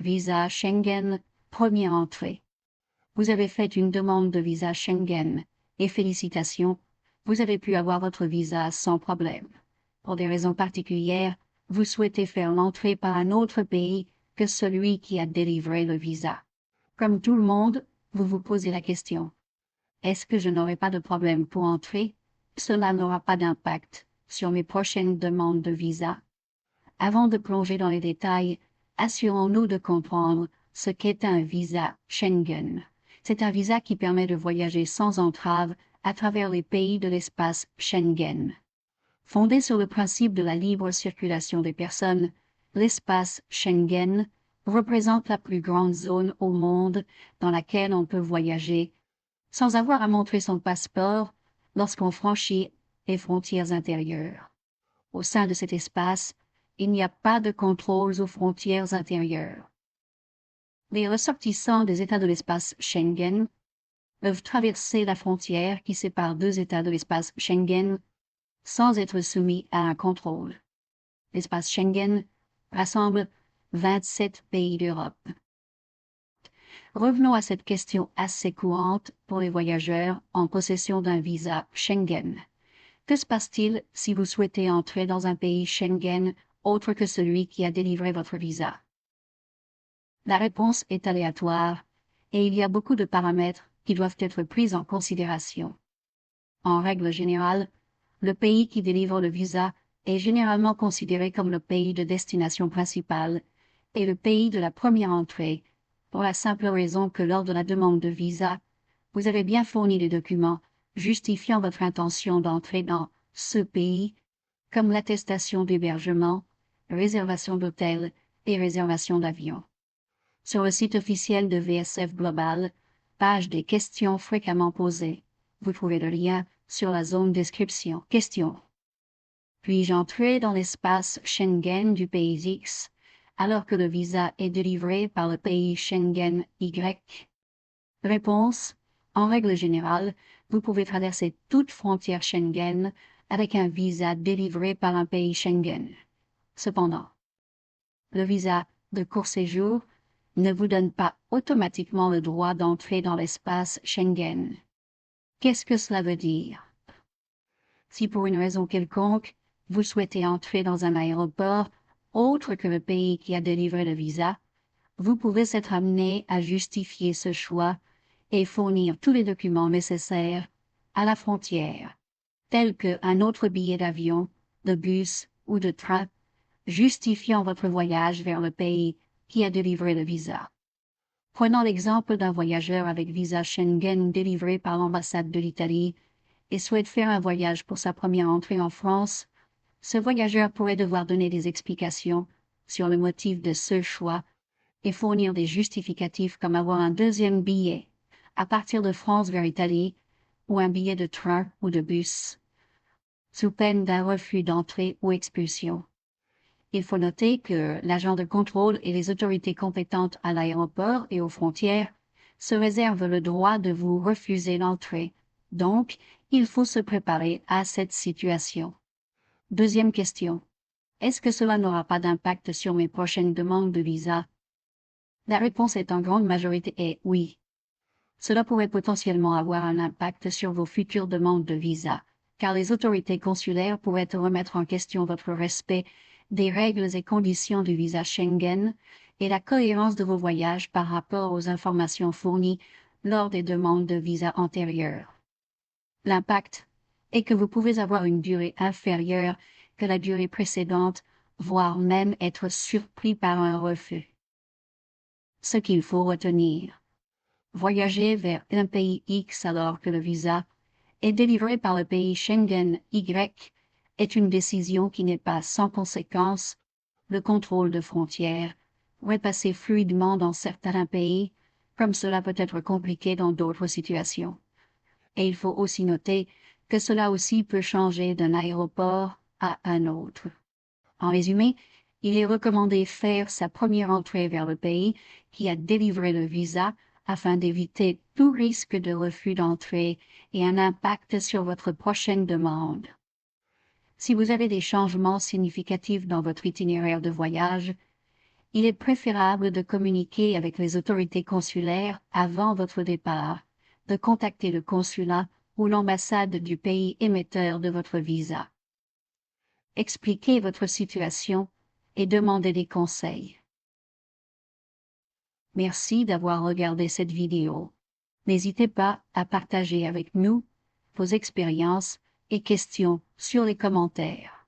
Visa Schengen, première entrée. Vous avez fait une demande de visa Schengen, et félicitations, vous avez pu avoir votre visa sans problème. Pour des raisons particulières, vous souhaitez faire l'entrée par un autre pays que celui qui a délivré le visa. Comme tout le monde, vous vous posez la question: est-ce que je n'aurai pas de problème pour entrer? Cela n'aura pas d'impact sur mes prochaines demandes de visa. Avant de plonger dans les détails, assurons-nous de comprendre ce qu'est un visa Schengen. C'est un visa qui permet de voyager sans entrave à travers les pays de l'espace Schengen. Fondé sur le principe de la libre circulation des personnes, l'espace Schengen représente la plus grande zone au monde dans laquelle on peut voyager sans avoir à montrer son passeport lorsqu'on franchit les frontières intérieures. Au sein de cet espace, il n'y a pas de contrôles aux frontières intérieures. Les ressortissants des États de l'espace Schengen peuvent traverser la frontière qui sépare deux États de l'espace Schengen sans être soumis à un contrôle. L'espace Schengen rassemble 27 pays d'Europe. Revenons à cette question assez courante pour les voyageurs en possession d'un visa Schengen. Que se passe-t-il si vous souhaitez entrer dans un pays Schengen autre que celui qui a délivré votre visa? La réponse est aléatoire et il y a beaucoup de paramètres qui doivent être pris en considération. En règle générale, le pays qui délivre le visa est généralement considéré comme le pays de destination principale et le pays de la première entrée, pour la simple raison que lors de la demande de visa, vous avez bien fourni les documents justifiant votre intention d'entrer dans ce pays, comme l'attestation d'hébergement, réservation d'hôtel et réservation d'avion. Sur le site officiel de VSF Global, page des questions fréquemment posées, vous trouvez le lien sur la zone description. Question: puis-je entrer dans l'espace Schengen du pays X alors que le visa est délivré par le pays Schengen Y? Réponse: en règle générale, vous pouvez traverser toute frontière Schengen avec un visa délivré par un pays Schengen. Cependant, le visa de court séjour ne vous donne pas automatiquement le droit d'entrer dans l'espace Schengen. Qu'est-ce que cela veut dire? Si pour une raison quelconque, vous souhaitez entrer dans un aéroport autre que le pays qui a délivré le visa, vous pouvez être amené à justifier ce choix et fournir tous les documents nécessaires à la frontière, tels qu'un autre billet d'avion, de bus ou de train, justifiant votre voyage vers le pays qui a délivré le visa. Prenons l'exemple d'un voyageur avec visa Schengen délivré par l'ambassade de l'Italie et souhaite faire un voyage pour sa première entrée en France. Ce voyageur pourrait devoir donner des explications sur le motif de ce choix et fournir des justificatifs comme avoir un deuxième billet à partir de France vers Italie ou un billet de train ou de bus, sous peine d'un refus d'entrée ou expulsion. Il faut noter que l'agent de contrôle et les autorités compétentes à l'aéroport et aux frontières se réservent le droit de vous refuser l'entrée. Donc, il faut se préparer à cette situation. Deuxième question: est-ce que cela n'aura pas d'impact sur mes prochaines demandes de visa? La réponse est en grande majorité est oui. Cela pourrait potentiellement avoir un impact sur vos futures demandes de visa, car les autorités consulaires pourraient remettre en question votre respect des règles et conditions du visa Schengen et la cohérence de vos voyages par rapport aux informations fournies lors des demandes de visa antérieures. L'impact est que vous pouvez avoir une durée inférieure que la durée précédente, voire même être surpris par un refus. Ce qu'il faut retenir: voyager vers un pays X alors que le visa est délivré par le pays Schengen Y est une décision qui n'est pas sans conséquence. Le contrôle de frontières pourrait passer fluidement dans certains pays, comme cela peut être compliqué dans d'autres situations. Et il faut aussi noter que cela aussi peut changer d'un aéroport à un autre. En résumé, il est recommandé faire sa première entrée vers le pays qui a délivré le visa afin d'éviter tout risque de refus d'entrée et un impact sur votre prochaine demande. Si vous avez des changements significatifs dans votre itinéraire de voyage, Il est préférable de communiquer avec les autorités consulaires avant votre départ, de contacter le consulat ou l'ambassade du pays émetteur de votre visa. Expliquez votre situation et demandez des conseils. Merci d'avoir regardé cette vidéo. N'hésitez pas à partager avec nous vos expériences et questions sur les commentaires.